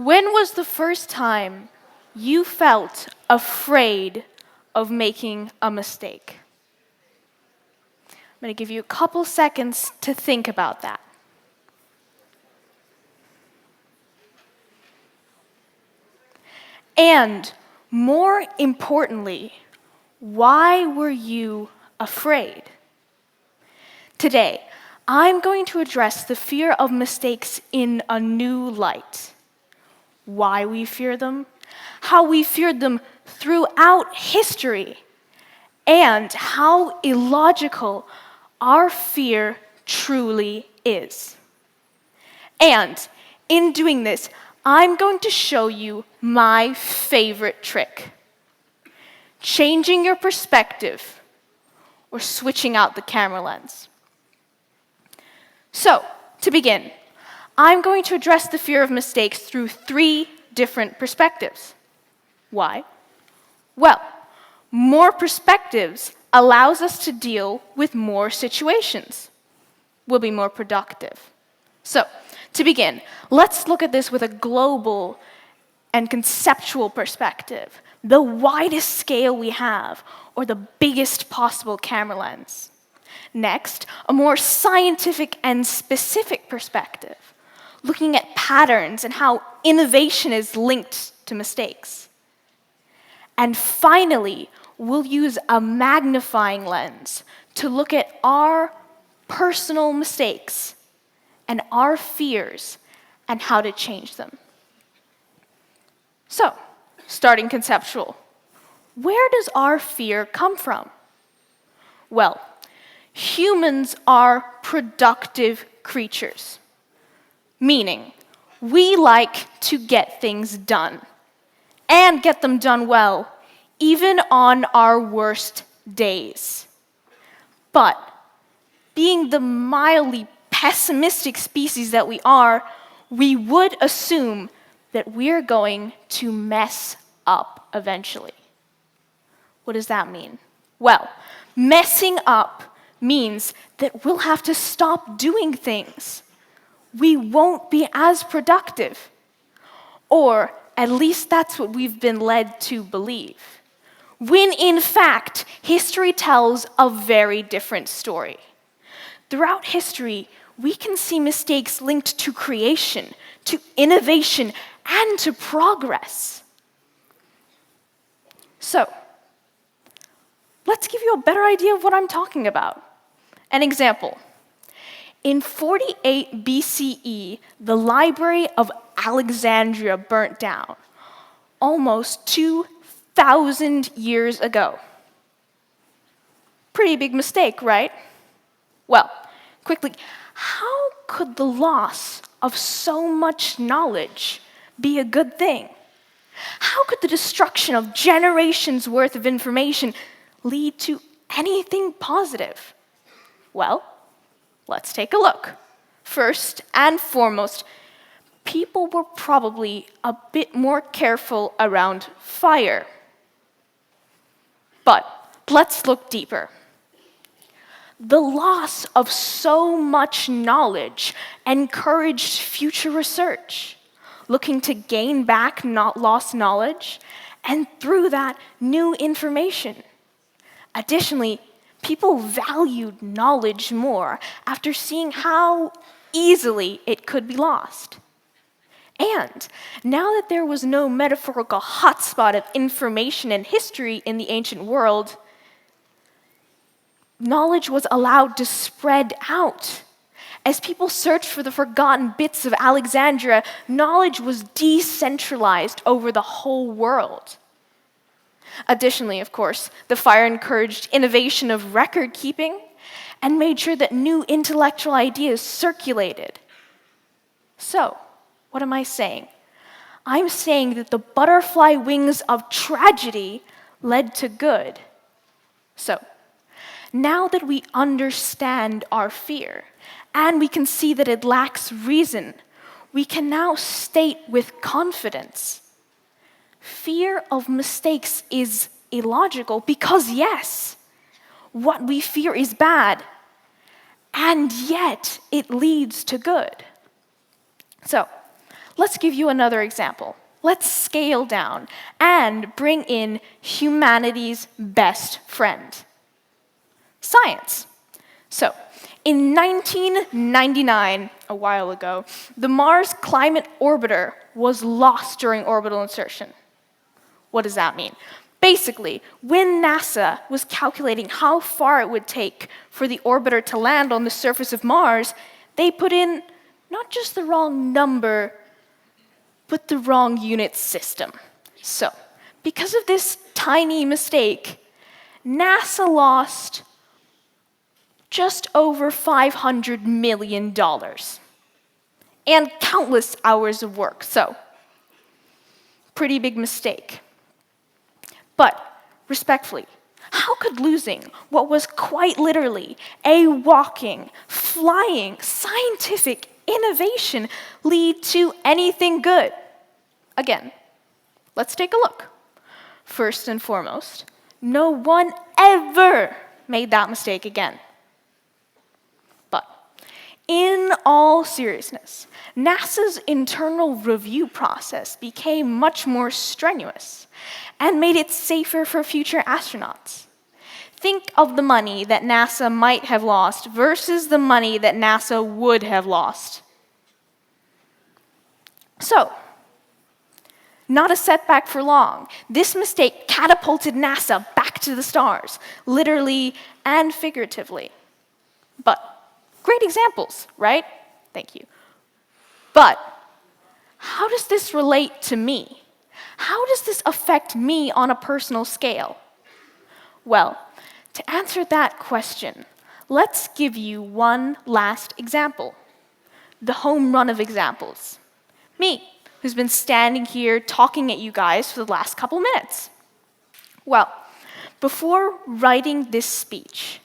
When was the first time you felt afraid of making a mistake? I'm going to give you a couple seconds to think about that. And more importantly, why were you afraid? Today, I'm going to address the fear of mistakes in a new light. Why we fear them, how we feared them throughout history, and how illogical our fear truly is. And in doing this, I'm going to show you my favorite trick: changing your perspective or switching out the camera lens. So, to begin, I'm going to address the fear of mistakes through 3 different perspectives. Why? Well, more perspectives allows us to deal with more situations. We'll be more productive. So, to begin, let's look at this with a global and conceptual perspective, the widest scale we have, or the biggest possible camera lens. Next, a more scientific and specific perspective, looking at patterns and how innovation is linked to mistakes. And finally, we'll use a magnifying lens to look at our personal mistakes and our fears and how to change them. So, starting conceptual, where does our fear come from? Well, humans are productive creatures, meaning we like to get things done and get them done well, even on our worst days. But being the mildly pessimistic species that we are, we would assume that we're going to mess up eventually. What does that mean? Well, messing up means that we'll have to stop doing things. We won't be as productive. Or at least that's what we've been led to believe. When in fact, history tells a very different story. Throughout history, we can see mistakes linked to creation, to innovation, and to progress. So, let's give you a better idea of what I'm talking about. An example. In 48 BCE, the Library of Alexandria burnt down, almost 2,000 years ago. Pretty big mistake, right? Well, quickly, how could the loss of so much knowledge be a good thing? How could the destruction of generations' worth of information lead to anything positive? Well, let's take a look. First and foremost, people were probably a bit more careful around fire. But let's look deeper. The loss of so much knowledge encouraged future research, looking to gain back not lost knowledge, and through that, new information. Additionally, people valued knowledge more after seeing how easily it could be lost. And now that there was no metaphorical hotspot of information and history in the ancient world, knowledge was allowed to spread out. As people searched for the forgotten bits of Alexandria, knowledge was decentralized over the whole world. Additionally, of course, the fire encouraged innovation of record keeping and made sure that new intellectual ideas circulated. So, what am I saying? I'm saying that the butterfly wings of tragedy led to good. So, now that we understand our fear, and we can see that it lacks reason, we can now state with confidence, fear of mistakes is illogical because yes, what we fear is bad, and yet it leads to good. So, Let's give you another example. Let's scale down and bring in humanity's best friend, science. So, in 1999, a while ago, the Mars Climate Orbiter was lost during orbital insertion. What does that mean? Basically, when NASA was calculating how far it would take for the orbiter to land on the surface of Mars, they put in not just the wrong number, but the wrong unit system. So, because of this tiny mistake, NASA lost just over $500 million and countless hours of work. So, pretty big mistake. But, respectfully, how could losing what was quite literally a walking, flying, scientific innovation lead to anything good? Again, let's take a look. First and foremost, no one ever made that mistake again. But, in all seriousness, NASA's internal review process became much more strenuous and made it safer for future astronauts. Think of the money that NASA might have lost versus the money that NASA would have lost. So, not a setback for long. This mistake catapulted NASA back to the stars, literally and figuratively. But, great examples, right? Thank you. But, how does this relate to me? How does this affect me on a personal scale? Well, to answer that question, let's give you one last example. The home run of examples. Me, who's been standing here talking at you guys for the last couple minutes. Well, before writing this speech,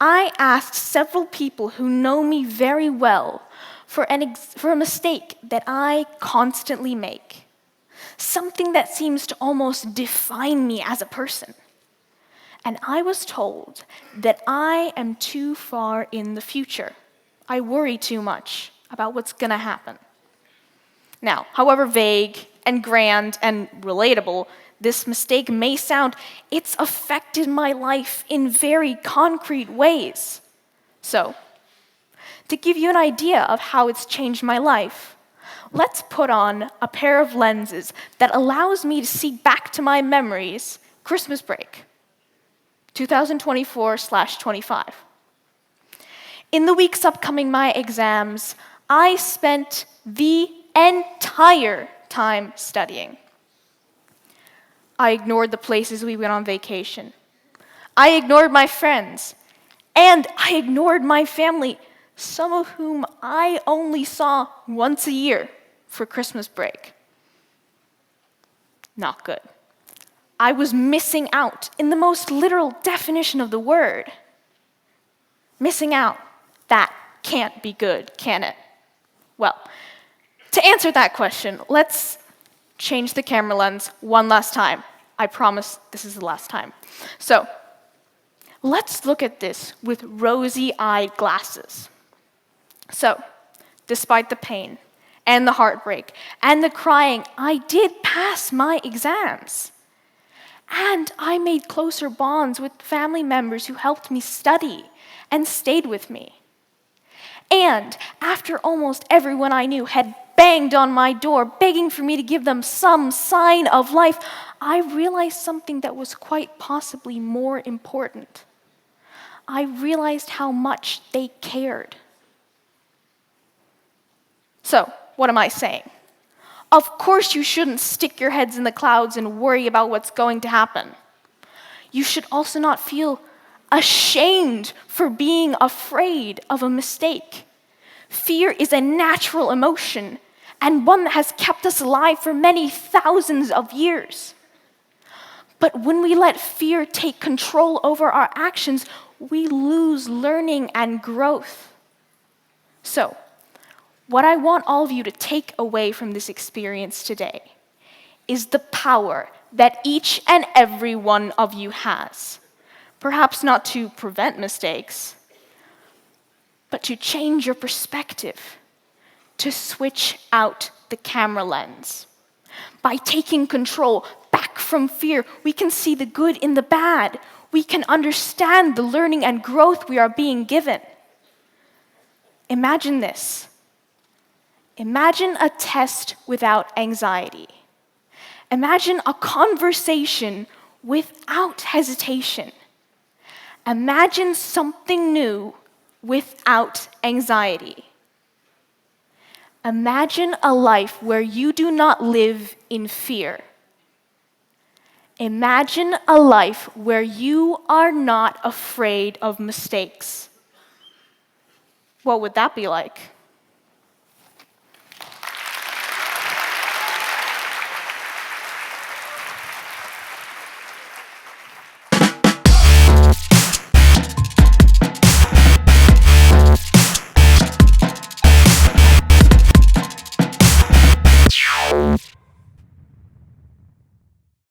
I asked several people who know me very well for a mistake that I constantly make. Something that seems to almost define me as a person. And I was told that I am too far in the future. I worry too much about what's gonna happen. Now, however vague and grand and relatable this mistake may sound, it's affected my life in very concrete ways. So, to give you an idea of how it's changed my life, let's put on a pair of lenses that allows me to see back to my memories, Christmas break, 2024/25. In the weeks upcoming my exams, I spent the entire time studying. I ignored the places we went on vacation. I ignored my friends. And I ignored my family, some of whom I only saw once a year for Christmas break. Not good. I was missing out in the most literal definition of the word. Missing out. That can't be good, can it? Well, to answer that question, let's change the camera lens one last time. I promise this is the last time. So, let's look at this with rosy-eyed glasses. So, despite the pain and the heartbreak and the crying, I did pass my exams. And I made closer bonds with family members who helped me study and stayed with me. And after almost everyone I knew had banged on my door, begging for me to give them some sign of life, I realized something that was quite possibly more important. I realized how much they cared. So, what am I saying? Of course you shouldn't stick your heads in the clouds and worry about what's going to happen. You should also not feel ashamed for being afraid of a mistake. Fear is a natural emotion and one that has kept us alive for many thousands of years. But when we let fear take control over our actions, we lose learning and growth. So, what I want all of you to take away from this experience today is the power that each and every one of you has. Perhaps not to prevent mistakes, but to change your perspective, to switch out the camera lens. By taking control back from fear, we can see the good in the bad. We can understand the learning and growth we are being given. Imagine this. Imagine a test without anxiety. Imagine a conversation without hesitation. Imagine something new without anxiety. Imagine a life where you do not live in fear. Imagine a life where you are not afraid of mistakes. What would that be like?